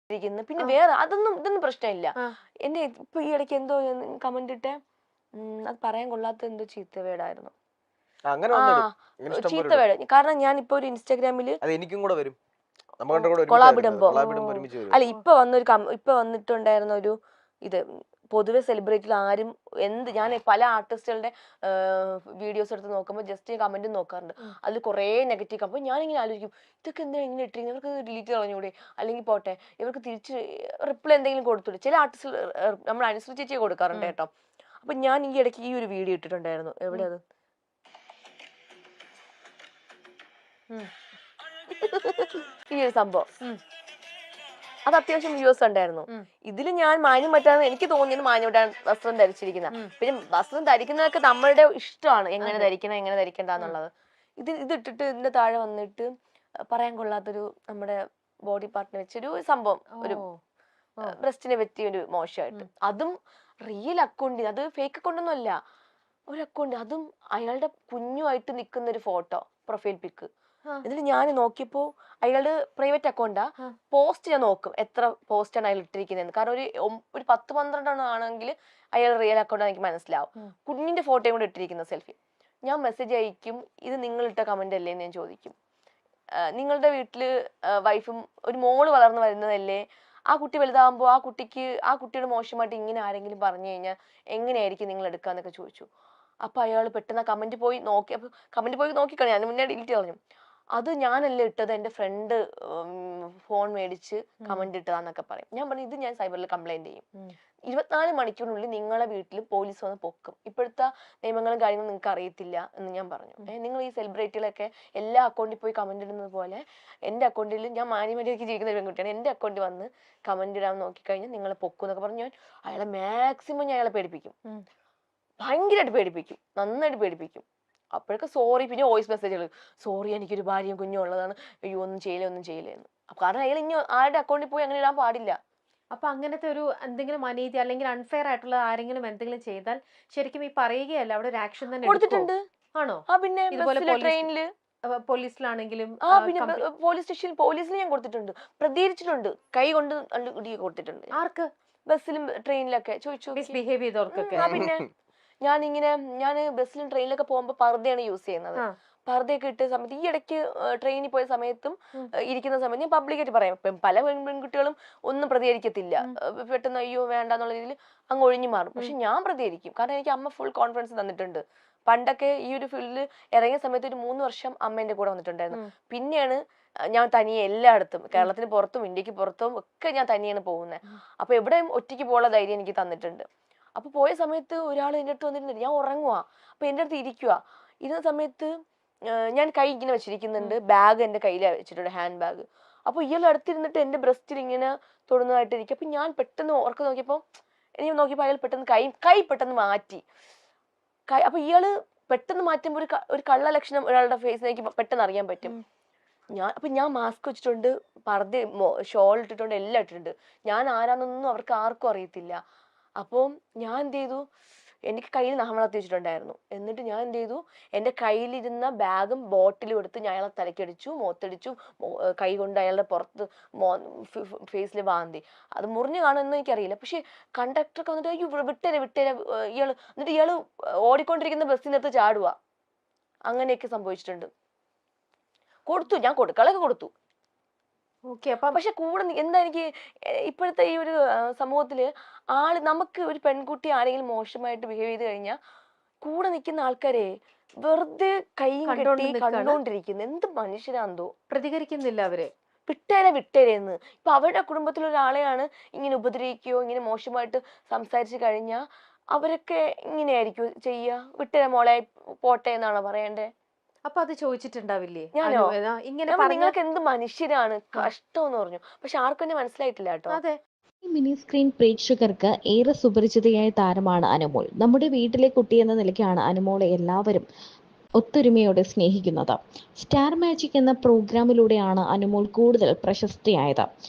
ഇരിക്കുന്നു. പിന്നെ വേറെ ഇതൊന്നും പ്രശ്നമില്ല. എന്നെ ഇപ്പൊ ഈ ഇടയ്ക്ക് എന്തോ കമന്റ് ഇട്ടെ അത് പറയാൻ കൊള്ളാത്ത എന്തോ ചീത്ത വേടായിരുന്നു. ചീത്ത വേട്. കാരണം ഞാൻ ഇപ്പൊ ഒരു ഇൻസ്റ്റാഗ്രാമില് എനിക്കും കൂടെ വരും കൊളാബിടുമ്പോ അല്ല ഇപ്പൊ വന്നിട്ടുണ്ടായിരുന്ന ഒരു ഇത് പൊതുവെ സെലിബ്രിറ്റിയിൽ ആരും ഞാൻ പല ആർട്ടിസ്റ്റുകളുടെ വീഡിയോസ് എടുത്ത് നോക്കുമ്പോൾ ജസ്റ്റ് കമന്റ് നോക്കാറുണ്ട്. അതിൽ കുറെ നെഗറ്റീവ്. അപ്പൊ ഞാനിങ്ങനെ ആലോചിക്കും, ഇതൊക്കെ എന്താ ഇങ്ങനെ ഇട്ടിരിക്കുന്നത്, ഇവർക്ക് ഡിലീറ്റ് കളഞ്ഞൂടെ, അല്ലെങ്കിൽ പോട്ടെ ഇവർക്ക് തിരിച്ച് റിപ്ലൈ എന്തെങ്കിലും കൊടുത്തൂടെ. ചില ആർട്ടിസ്റ്റ് നമ്മൾ അനുസരിച്ച് ചേച്ചിയെ കൊടുക്കാറുണ്ട് കേട്ടോ. അപ്പൊ ഞാൻ ഈ ഇടയ്ക്ക് ഈ ഒരു വീഡിയോ ഇട്ടിട്ടുണ്ടായിരുന്നു. എവിടെ അത് ഈ ഒരു സംഭവം അത് അത്യാവശ്യം വ്യൂസ് ഉണ്ടായിരുന്നു. ഇതിൽ ഞാൻ മാന്യം പറ്റാന്ന് എനിക്ക് തോന്നിയത് മാന്യമായിട്ടാണ് വസ്ത്രം ധരിച്ചിരിക്കുന്ന. പിന്നെ വസ്ത്രം ധരിക്കുന്നതൊക്കെ നമ്മളുടെ ഇഷ്ടമാണ്, എങ്ങനെ ധരിക്കണം എങ്ങനെ ധരിക്കണ്ടെന്നുള്ളത്. ഇത് ഇട്ടിട്ട് ഇതിന്റെ താഴെ വന്നിട്ട് പറയാൻ കൊള്ളാത്തൊരു നമ്മുടെ ബോഡി പാർട്ടിനെ വെച്ചൊരു സംഭവം, ഒരു ബ്രസ്റ്റിനെ പറ്റിയ ഒരു മോശമായിട്ട്. അതും റിയൽ അക്കൗണ്ടിൽ, അത് ഫേക്ക് അക്കൗണ്ടൊന്നും അല്ല, ഒരു അക്കൗണ്ട്, അതും അയാളുടെ കുഞ്ഞുമായിട്ട് നിൽക്കുന്ന ഒരു ഫോട്ടോ, പ്രൊഫൈൽ പിക്ക്. എന്നിട്ട് ഞാൻ നോക്കിയപ്പോ അയാളുടെ പ്രൈവറ്റ് അക്കൗണ്ടാ. പോസ്റ്റ് ഞാൻ നോക്കും എത്ര പോസ്റ്റാണ് അയാൾ ഇട്ടിരിക്കുന്നത്. കാരണം ഒരു 10-12 ആണെങ്കിൽ അയാൾ റിയൽ അക്കൗണ്ട് എനിക്ക് മനസ്സിലാവും. കുഞ്ഞിന്റെ ഫോട്ടോയും കൂടെ ഇട്ടിരിക്കുന്ന സെൽഫി. ഞാൻ മെസ്സേജ് അയക്കും, ഇത് നിങ്ങൾ ഇട്ട കമന്റ് അല്ലേ എന്ന് ഞാൻ ചോദിക്കും. നിങ്ങളുടെ വീട്ടില് വൈഫും ഒരു മോള് വളർന്നു വരുന്നതല്ലേ, ആ കുട്ടി വലുതാകുമ്പോൾ ആ കുട്ടിയുടെ മോശമായിട്ട് ഇങ്ങനെ ആരെങ്കിലും പറഞ്ഞു കഴിഞ്ഞാൽ എങ്ങനെയായിരിക്കും നിങ്ങൾ എടുക്കാന്നൊക്കെ ചോദിച്ചു. അപ്പൊ അയാൾ പെട്ടെന്ന് കമന്റ് പോയി നോക്കിക്കളഞ്ഞു. ഞാൻ മുന്നേ ഡിലീറ്റ് കളഞ്ഞു. അത് ഞാനല്ലേ ഇട്ടത്, എന്റെ ഫ്രണ്ട് ഫോൺ മേടിച്ച് കമന്റ് ഇട്ടതാന്നൊക്കെ പറയും. ഞാൻ പറഞ്ഞു, ഇത് ഞാൻ സൈബറിൽ കംപ്ലൈന്റ് ചെയ്യും. 24 മണിക്കൂറിനുള്ളിൽ നിങ്ങളെ വീട്ടിൽ പോലീസ് വന്ന് പൊക്കും. ഇപ്പോഴത്തെ നിയമങ്ങളും കാര്യങ്ങളും നിങ്ങൾക്ക് അറിയത്തില്ല എന്ന് ഞാൻ പറഞ്ഞു. നിങ്ങൾ ഈ സെലിബ്രിറ്റികളൊക്കെ എല്ലാ അക്കൗണ്ടിൽ പോയി കമന്റ് ഇടുന്നത് പോലെ എന്റെ അക്കൗണ്ടിൽ, ഞാൻ മാന്യമര്യാദയ്ക്ക് ജീവിക്കുന്ന ഒരു പെൺകുട്ടിയാണ്, എന്റെ അക്കൗണ്ടിൽ വന്ന് കമന്റ് ഇടാൻ നോക്കിക്കഴിഞ്ഞാൽ നിങ്ങളെ പൊക്കും എന്നൊക്കെ പറഞ്ഞു. ഞാൻ അയാളെ മാക്സിമം ഞാൻ അയാളെ പേടിപ്പിക്കും, ഭയങ്കരമായിട്ട് പേടിപ്പിക്കും, നന്നായിട്ട് പേടിപ്പിക്കും. അപ്പോഴൊക്കെ സോറി, പിന്നെ വോയിസ് മെസ്സേജുകൾ, സോറി എനിക്കൊരു ഭാര്യയും കുഞ്ഞും ഉള്ളതാണ്, അയ്യോ ഒന്നും ചെയ്യില്ലെന്ന്. കാരണം അയാൾ ഇനി ആരുടെ അക്കൗണ്ടിൽ പോയി അങ്ങനെ ഇടാൻ പാടില്ല. അപ്പൊ അങ്ങനത്തെ ഒരു എന്തെങ്കിലും അനീതി അല്ലെങ്കിൽ അൺഫെയർ ആയിട്ടുള്ള ആരെങ്കിലും എന്തെങ്കിലും ചെയ്താൽ ശരിക്കും ഈ പറയുകയല്ല, അവിടെ ഒരു ആക്ഷൻ തന്നെ കൊടുത്തിട്ടുണ്ട്. ആണോ? പിന്നെ ട്രെയിനില്, പോലീസിലാണെങ്കിലും പിന്നെ പോലീസ് സ്റ്റേഷനിൽ പോലീസിൽ ഞാൻ കൊടുത്തിട്ടുണ്ട്, പ്രതികരിച്ചിട്ടുണ്ട്, കൈ കൊണ്ട് കൊടുത്തിട്ടുണ്ട്. ആർക്ക്? ബസ്സിലും ട്രെയിനിലൊക്കെ ചോദിച്ചു മിസ്ബിഹേവ് ചെയ്തവർക്കൊക്കെ. പിന്നെ ഞാൻ ബസ്സിലും ട്രെയിനിലൊക്കെ പോകുമ്പോ പർദ്ദയാണ് യൂസ് ചെയ്യുന്നത്. പർദ്ദയൊക്കെ ഇട്ട സമയത്ത്, ഈ ഇടയ്ക്ക് ട്രെയിനിൽ പോയ സമയത്തും ഇരിക്കുന്ന സമയത്ത് ഞാൻ പബ്ലിക്കായിട്ട് പറയാം, പല പെൺകുട്ടികളും ഒന്നും പ്രതികരിക്കത്തില്ല, പെട്ടെന്ന് അയ്യോ വേണ്ടെന്നുള്ള രീതിയിൽ അങ്ങ് ഒഴിഞ്ഞു മാറും. പക്ഷെ ഞാൻ പ്രതികരിക്കും, കാരണം എനിക്ക് അമ്മ ഫുൾ കോൺഫിഡൻസ് തന്നിട്ടുണ്ട്. പണ്ടൊക്കെ ഈ ഒരു ഫീൽഡിൽ ഇറങ്ങിയ സമയത്ത് ഒരു 3 വർഷം അമ്മ എന്റെ കൂടെ വന്നിട്ടുണ്ടായിരുന്നു. പിന്നെയാണ് ഞാൻ തനിയെ എല്ലായിടത്തും, കേരളത്തിന് പുറത്തും ഇന്ത്യക്ക് പുറത്തും ഒക്കെ ഞാൻ തനിയാണ് പോകുന്നത്. അപ്പൊ എവിടെയും ഒറ്റയ്ക്ക് പോകാനുള്ള ധൈര്യം എനിക്ക് തന്നിട്ടുണ്ട്. അപ്പൊ പോയ സമയത്ത് ഒരാൾ എൻ്റെ അടുത്ത് വന്നിട്ടുണ്ട്, ഞാൻ ഉറങ്ങുവാ, അപ്പൊ എൻ്റെ അടുത്ത് ഇരുന്ന സമയത്ത് ഞാൻ കൈ ഇങ്ങനെ വെച്ചിരിക്കുന്നുണ്ട്, ബാഗ് എന്റെ കയ്യിലാണ് വെച്ചിട്ടുണ്ട്, ഹാൻഡ് ബാഗ്. അപ്പൊ ഇയാൾ അടുത്തിരുന്നിട്ട് എന്റെ ബ്രസ്റ്റിൽ ഇങ്ങനെ തൊടുന്നതായിട്ടിരിക്കും. അപ്പൊ ഞാൻ പെട്ടെന്ന് ഉറക്കം നോക്കിയപ്പോ അയാൾ പെട്ടെന്ന് കൈ പെട്ടെന്ന് മാറ്റി. അപ്പൊ ഇയാള് പെട്ടെന്ന് മാറ്റുമ്പോൾ ഒരു കള്ള ലക്ഷണം ഒരാളുടെ ഫേസിലേക്ക് പെട്ടെന്ന് അറിയാൻ പറ്റും. ഞാൻ മാസ്ക് വെച്ചിട്ടുണ്ട്, പർദ്ദ ഷോൾ ഇട്ടിട്ടുണ്ട്, എല്ലാം ഇട്ടിട്ടുണ്ട്. ഞാൻ ആരാന്നൊന്നും അവർക്ക് ആർക്കും അറിയത്തില്ല. അപ്പോൾ ഞാൻ എന്ത് ചെയ്തു, എനിക്ക് കയ്യിൽ നഖമളത്തി വെച്ചിട്ടുണ്ടായിരുന്നു. എന്നിട്ട് ഞാൻ എന്ത് ചെയ്തു, എൻ്റെ കയ്യിലിരുന്ന ബാഗും ബോട്ടിലും എടുത്ത് ഞാൻ അയാളെ തലക്കടിച്ചു, മുഖത്തടിച്ചു, കൈ കൊണ്ട് അയാളുടെ പുറത്ത് ഫേസിൽ വാന്തി. അത് മുറിഞ്ഞു കാണുമെന്ന് എനിക്കറിയില്ല. പക്ഷെ കണ്ടക്ടറൊക്കെ വന്നിട്ട് അയ്യോ വിട്ടേരെ ഇയാള് ഓടിക്കൊണ്ടിരിക്കുന്ന ബസ്സിനകത്ത് ചാടുക. അങ്ങനെയൊക്കെ സംഭവിച്ചിട്ടുണ്ട്. ഞാൻ കൊടുക്കളൊക്കെ കൊടുത്തു. പക്ഷെ കൂടെ എന്താ എനിക്ക് ഇപ്പോഴത്തെ ഈ ഒരു സമൂഹത്തില് നമുക്ക് ഒരു പെൺകുട്ടി ആരെങ്കിലും മോശമായിട്ട് ബിഹേവ് ചെയ്ത് കഴിഞ്ഞാൽ കൂടെ നിൽക്കുന്ന ആൾക്കാരെ വെറുതെ കൈയും കെട്ടി കണ്ടുകൊണ്ടിരിക്കുന്നു. എന്ത് മനുഷ്യരാന്തോ, പ്രതികരിക്കുന്നില്ല അവര്. വിട്ടേരെന്ന്. ഇപ്പൊ അവരുടെ കുടുംബത്തിലൊരാളെയാണ് ഇങ്ങനെ ഉപദ്രവിക്കുകയോ ഇങ്ങനെ മോശമായിട്ട് സംസാരിച്ചു കഴിഞ്ഞാൽ അവരൊക്കെ ഇങ്ങനെയായിരിക്കും ചെയ്യുക. വിട്ടേരെ മോളെ പോട്ടെ എന്നാണോ പറയണ്ടേ? അപ്പൊ അത് ചോദിച്ചിട്ടുണ്ടാവില്ലേ? ഇങ്ങനെ നിങ്ങൾക്ക് എന്ത് മനുഷ്യരാണ്, കഷ്ടം എന്ന് പറഞ്ഞു. പക്ഷെ ആർക്കും എന്നെ മനസ്സിലായിട്ടില്ല കേട്ടോ. അതെ, ഈ മിനി സ്ക്രീൻ പ്രേക്ഷകർക്ക് ഏറെ സുപരിചിതയായ താരമാണ് അനുമോൾ. നമ്മുടെ വീട്ടിലെ കുട്ടി എന്ന നിലയ്ക്കാണ് അനുമോളെ എല്ലാവരും ഒത്തൊരുമയോടെ സ്നേഹിക്കുന്നത്. സ്റ്റാർ മാജിക് എന്ന പ്രോഗ്രാമിലൂടെയാണ് അനുമോൾ കൂടുതൽ പ്രശസ്തിയായത്.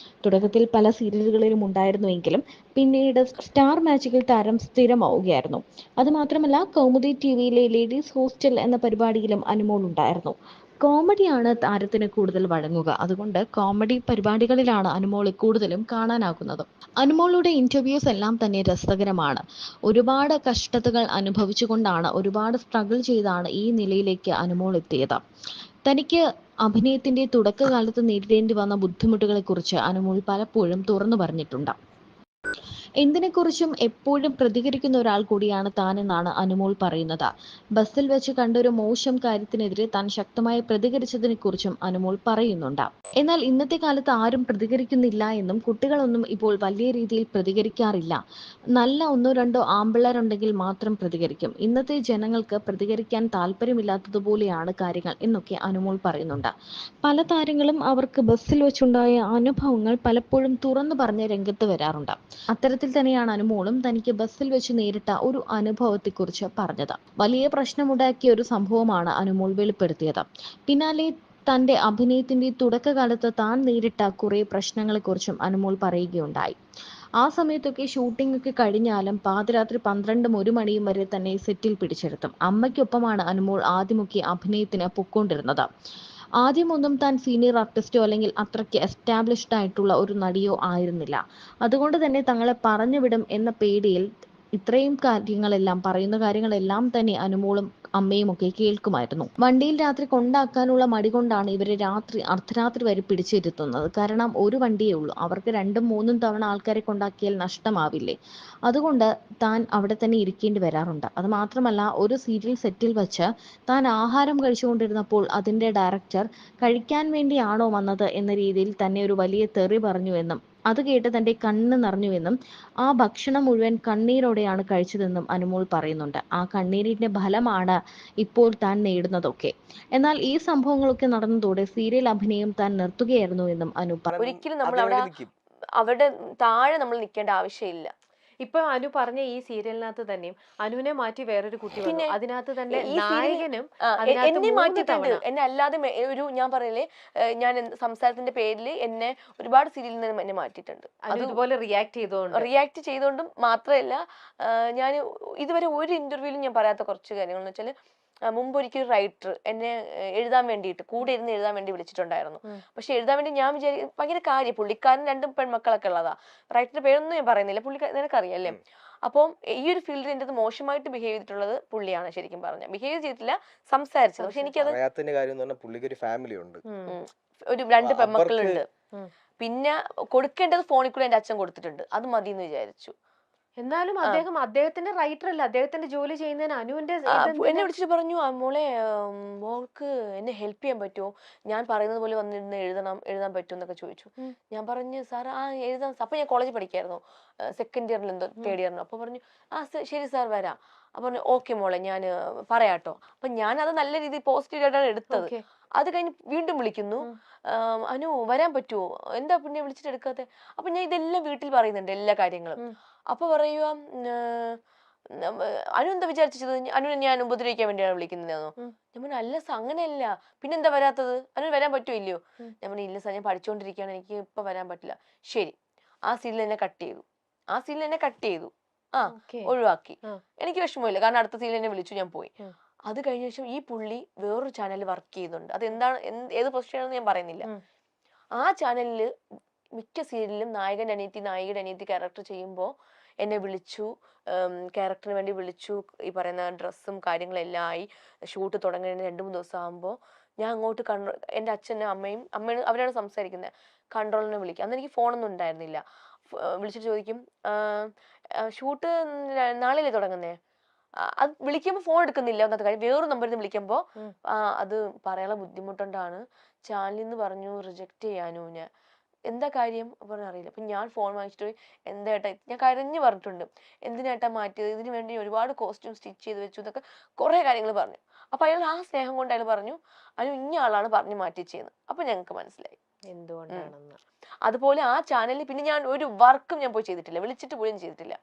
തുടക്കത്തിൽ പല സീരിയലുകളിലും ഉണ്ടായിരുന്നുവെങ്കിലും പിന്നീട് സ്റ്റാർ മാജിക്കിൽ താരം സ്ഥിരമാവുകയായിരുന്നു. അതുമാത്രമല്ല, കൗമുദി ടിവിയിലെ ലേഡീസ് ഹോസ്റ്റൽ എന്ന പരിപാടിയിലും അനുമോൾ ഉണ്ടായിരുന്നു. കോമഡിയാണ് താരത്തിന് കൂടുതൽ വഴങ്ങുക. അതുകൊണ്ട് കോമഡി പരിപാടികളിലാണ് അനുമോളെ കൂടുതലും കാണാനാകുന്നത്. അനുമോളുടെ ഇന്റർവ്യൂസ് എല്ലാം തന്നെ രസകരമാണ്. ഒരുപാട് കഷ്ടതകൾ അനുഭവിച്ചുകൊണ്ടാണ്, ഒരുപാട് സ്ട്രഗിൾ ചെയ്താണ് ഈ നിലയിലേക്ക് അനുമോൾ എത്തിയത്. തനിക്ക് അഭിനയത്തിന്റെ തുടക്കകാലത്ത് നേരിടേണ്ടി വന്ന ബുദ്ധിമുട്ടുകളെക്കുറിച്ച് അനുമോൾ പലപ്പോഴും തുറന്നു പറഞ്ഞിട്ടുണ്ട്. എന്തിനെക്കുറിച്ചും എപ്പോഴും പ്രതികരിക്കുന്ന ഒരാൾ കൂടിയാണ് താനെന്നാണ് അനുമോൾ പറയുന്നത്. ബസ്സിൽ വെച്ച് കണ്ടൊരു മോശം കാര്യത്തിനെതിരെ താൻ ശക്തമായി പ്രതികരിച്ചതിനെക്കുറിച്ചും അനുമോൾ പറയുന്നുണ്ട്. എന്നാൽ ഇന്നത്തെ കാലത്ത് ആരും പ്രതികരിക്കുന്നില്ല എന്നും കുട്ടികളൊന്നും ഇപ്പോൾ വലിയ രീതിയിൽ പ്രതികരിക്കാറില്ല. നല്ല ഒന്നോ രണ്ടോ ആമ്പിള്ളേരുണ്ടെങ്കിൽ മാത്രം പ്രതികരിക്കും. ഇന്നത്തെ ജനങ്ങൾക്ക് പ്രതികരിക്കാൻ താല്പര്യമില്ലാത്തതുപോലെയാണ് കാര്യങ്ങൾ എന്നൊക്കെ അനുമോൾ പറയുന്നുണ്ട്. പല താരങ്ങളും അവർക്ക് ബസ്സിൽ വെച്ചുണ്ടായ അനുഭവങ്ങൾ പലപ്പോഴും തുറന്നു പറഞ്ഞ് രംഗത്ത് വരാറുണ്ട്. അത്തരത്തിൽ തന്നെയാണ് അനുമോളും തനിക്ക് ബസ്സിൽ വെച്ച് നേരിട്ട ഒരു അനുഭവത്തെക്കുറിച്ച് പറഞ്ഞത്. വലിയ പ്രശ്നമുണ്ടാക്കിയ ഒരു സംഭവമാണ് അനുമോൾ വെളിപ്പെടുത്തിയത്. പിന്നാലെ തന്റെ അഭിനയത്തിന്റെ തുടക്കകാലത്ത് താൻ നേരിട്ട കുറെ പ്രശ്നങ്ങളെക്കുറിച്ചും അനുമോൾ പറയുകയുണ്ടായി. ആ സമയത്തൊക്കെ ഷൂട്ടിംഗ് ഒക്കെ കഴിഞ്ഞാലും പാതിരാത്രി 12 1 മണിയും വരെ തന്നെ സെറ്റിൽ പിടിച്ചിരുത്തും. അമ്മയ്ക്കൊപ്പമാണ് അനുമോൾ ആദ്യമൊക്കെ അഭിനയത്തിന് പൊക്കോണ്ടിരുന്നത്. ആദ്യമൊന്നും താൻ സീനിയർ ആർട്ടിസ്റ്റോ അല്ലെങ്കിൽ അത്രയ്ക്ക് എസ്റ്റാബ്ലിഷ്ഡ് ആയിട്ടുള്ള ഒരു നടിയോ ആയിരുന്നില്ല. അതുകൊണ്ട് തന്നെ തങ്ങളെ പറഞ്ഞുവിടും എന്ന പേടിയിൽ ഇത്രയും പറയുന്ന കാര്യങ്ങളെല്ലാം തന്നെ അനുമോളും അമ്മയും ഒക്കെ കേൾക്കുമായിരുന്നു. വണ്ടിയിൽ രാത്രി കൊണ്ടാക്കാനുള്ള മടി കൊണ്ടാണ് ഇവരെ അർദ്ധരാത്രി വരെ പിടിച്ചിരുത്തുന്നത്. കാരണം ഒരു വണ്ടിയേ ഉള്ളൂ, അവർക്ക് 2 3 തവണ ആൾക്കാരെ കൊണ്ടാക്കിയാൽ നഷ്ടമാവില്ലേ. അതുകൊണ്ട് താൻ അവിടെ തന്നെ ഇരിക്കേണ്ടി വരാറുണ്ട്. അത് മാത്രമല്ല, ഒരു സീരിയൽ സെറ്റിൽ വെച്ച് താൻ ആഹാരം കഴിച്ചുകൊണ്ടിരുന്നപ്പോൾ അതിന്റെ ഡയറക്ടർ കഴിക്കാൻ വേണ്ടിയാണോ വന്നത് എന്ന രീതിയിൽ തന്നെ ഒരു വലിയ തെറി പറഞ്ഞുവെന്നും അത് കേട്ട് തന്റെ കണ്ണ് നിറഞ്ഞുവെന്നും ആ ഭക്ഷണം മുഴുവൻ കണ്ണീരോടെയാണ് കഴിച്ചതെന്നും അനുമോൾ പറയുന്നുണ്ട്. ആ കണ്ണീരിന്റെ ഫലമാണ് ഇപ്പോൾ താൻ നേടുന്നതൊക്കെ. എന്നാൽ ഈ സംഭവങ്ങളൊക്കെ നടന്നതോടെ സീരിയൽ അഭിനയം താൻ നിർത്തുകയായിരുന്നു എന്നും അനു പറഞ്ഞു. ഒരിക്കലും നമ്മൾ അവരുടെ താഴെ നമ്മൾ നിൽക്കേണ്ട ആവശ്യമില്ല. ഇപ്പൊ അനു പറഞ്ഞ ഈ സീരിയലിനകത്ത് തന്നെയും അനുവിനെ മാറ്റി വേറൊരു കുട്ടി വന്നു. പിന്നെ അതിനകത്ത് തന്നെ ഈ സീരിയലിൽ നായകനും എന്നെ മാറ്റിയിട്ടുണ്ട്. എന്നെ അല്ലാതെ ഒരു ഞാൻ പറയലേ, ഞാൻ സംസാരത്തിന്റെ പേരിൽ എന്നെ ഒരുപാട് സീരിയലിൽ നിന്ന് എന്നെ മാറ്റിയിട്ടുണ്ട്. അത് ഇതുപോലെ റിയാക്ട് ചെയ്തുകൊണ്ടും മാത്രമല്ല, ഞാൻ ഇതുവരെ ഒരു ഇന്റർവ്യൂവിലും ഞാൻ പറയാത്ത കുറച്ച് കാര്യങ്ങൾ എന്ന് വെച്ചാൽ, മുമ്പ് ഒരിക്കലും റൈറ്റർ എന്നെ എഴുതാൻ വേണ്ടിയിട്ട് കൂടെ ഇരുന്ന് എഴുതാൻ വേണ്ടി വിളിച്ചിട്ടുണ്ടായിരുന്നു. പക്ഷെ എഴുതാൻ വേണ്ടി ഞാൻ ഭയങ്കര കാര്യം, പുള്ളിക്കാരൻ 2 പെൺമക്കളൊക്കെ ഉള്ളതാ. റൈറ്ററിന്റെ പേരൊന്നും ഞാൻ പറയുന്നില്ല, നിനക്കറിയാല്ലേ. അപ്പം ഈ ഒരു ഫീൽഡിൽ എൻ്റെ മോശമായിട്ട് ബിഹേവ് ചെയ്തിട്ടുള്ളത് പുള്ളിയാണ്. ശരിക്കും പറഞ്ഞാൽ ബിഹേവ് ചെയ്തിട്ടില്ല, സംസാരിച്ചത്. പക്ഷെ എനിക്കത് ഒരു 2 പെൺമക്കളുണ്ട്. പിന്നെ കൊടുക്കേണ്ടത് ഫോണിൽ കൂടെ എൻ്റെ അച്ഛൻ കൊടുത്തിട്ടുണ്ട്, അത് മതി എന്ന് വിചാരിച്ചു. എന്നാലും അദ്ദേഹത്തിന്റെ റൈറ്റർ അല്ല, അദ്ദേഹത്തിന്റെ ജോലി ചെയ്യുന്നതിന് അനുവിന്റെ എന്നെ വിളിച്ചിട്ട് പറഞ്ഞു, മോളെ മോൾക്ക് എന്നെ ഹെൽപ്പ് ചെയ്യാൻ പറ്റുമോ, ഞാൻ പറയുന്നത് പോലെ വന്നിരുന്ന് എഴുതാൻ പറ്റുമോ എന്നൊക്കെ ചോദിച്ചു. ഞാൻ പറഞ്ഞു, സാർ എഴുതാൻ. അപ്പൊ ഞാൻ കോളേജിൽ പഠിക്കായിരുന്നു, 2nd ഇയറിൽ എന്തോ 3rd ഇയറിനോ. അപ്പൊ പറഞ്ഞു, ശരി സാർ വരാം. അപ്പൊ പറഞ്ഞു, ഓക്കെ മോളെ ഞാൻ പറയാട്ടോ. അപ്പൊ ഞാൻ അത് നല്ല രീതിയിൽ പോസിറ്റീവ് ആയിട്ടാണ് എടുത്തത്. അത് കഴിഞ്ഞ് വീണ്ടും വിളിക്കുന്നു, അനു വരാൻ പറ്റുമോ, എന്താ പിന്നെ വിളിച്ചിട്ട് എടുക്കാത്തെ. അപ്പൊ ഞാൻ ഇതെല്ലാം വീട്ടിൽ പറയുന്നുണ്ട്, എല്ലാ കാര്യങ്ങളും. അപ്പൊ പറയുക, അനു എന്താ വിചാരിച്ചത്, അനു ഞാൻ ഉപദ്രവിക്കാൻ വേണ്ടിയാണ് വിളിക്കുന്നതെന്നോ. ഞാൻ പറഞ്ഞു, അല്ല സാർ അങ്ങനെയല്ല, പിന്നെന്താ വരാത്തത്, അനു വരാൻ പറ്റുമോ ഇല്ലയോ. ഞാൻ പറഞ്ഞു, ഇല്ല സാർ ഞാൻ പഠിച്ചുകൊണ്ടിരിക്കുകയാണ്, എനിക്ക് ഇപ്പൊ വരാൻ പറ്റില്ല. ശരി, ആ സീനിൽ എന്നെ കട്ട് ചെയ്തു. ഒഴിവാക്കി. എനിക്ക് വിഷമമില്ല, കാരണം അടുത്ത സീനിൽ എന്നെ വിളിച്ചു, ഞാൻ പോയി. അത് കഴിഞ്ഞ ശേഷം ഈ പുള്ളി വേറൊരു ചാനലിൽ വർക്ക് ചെയ്യുന്നുണ്ട്. അത് എന്താണ്, ഏത് പൊസിഷനാണെന്ന് ഞാൻ പറയുന്നില്ല. ആ ചാനലിൽ മിക്ക സീരിയലിലും നായകന്റെ അനിയത്തി ക്യാരക്ടർ ചെയ്യുമ്പോൾ എന്നെ വിളിച്ചു, ക്യാരക്ടറിന് വേണ്ടി വിളിച്ചു. ഈ പറയുന്ന ഡ്രസ്സും കാര്യങ്ങളെല്ലാം ആയി, ഷൂട്ട് തുടങ്ങുന്നതിന് 2-3 ദിവസം ആകുമ്പോൾ ഞാൻ അങ്ങോട്ട് എൻ്റെ അച്ഛനും അമ്മയും അവരാണ് സംസാരിക്കുന്നത്, കൺട്രോളിനെ വിളിക്കും. അന്ന് എനിക്ക് ഫോണൊന്നും ഉണ്ടായിരുന്നില്ല. വിളിച്ചിട്ട് ചോദിക്കും, ഷൂട്ട് നാളെയല്ലേ തുടങ്ങുന്നേ. അത് വിളിക്കുമ്പോൾ ഫോൺ എടുക്കുന്നില്ല, ഒന്നാമത്തെ കാര്യം. വേറൊരു നമ്പറിൽ നിന്ന് വിളിക്കുമ്പോൾ അത് പറയാനുള്ള ബുദ്ധിമുട്ടുണ്ടാണ്, ചാനലിൽ നിന്ന് പറഞ്ഞു റിജക്ട് ചെയ്യാനോ. ഞാൻ എന്താ കാര്യം പറഞ്ഞ അറിയില്ല. അപ്പൊ ഞാൻ ഫോൺ വാങ്ങിച്ചിട്ട് പോയി, എന്താ ഏട്ടാ, ഞാൻ കരഞ്ഞു പറഞ്ഞിട്ടുണ്ട്, എന്തിനേട്ടാ മാറ്റിയത്, ഇതിനു വേണ്ടി ഒരുപാട് കോസ്റ്റ്യൂം സ്റ്റിച്ച് ചെയ്ത് വെച്ചു എന്നൊക്കെ കുറെ കാര്യങ്ങൾ പറഞ്ഞു. അപ്പൊ അയാൾ ആ സ്നേഹം കൊണ്ട് അയാൾ പറഞ്ഞു, അതിന് ഇന്ന ആളാണ് പറഞ്ഞു മാറ്റിച്ചെന്ന്. അപ്പൊ ഞങ്ങൾക്ക് മനസ്സിലായി എന്തുകൊണ്ടാണെന്ന്. അതുപോലെ ആ ചാനലിൽ പിന്നെ ഞാൻ ഒരു വർക്കും ഞാൻ പോയി ചെയ്തിട്ടില്ല, വിളിച്ചിട്ട് പോലും ചെയ്തിട്ടില്ല.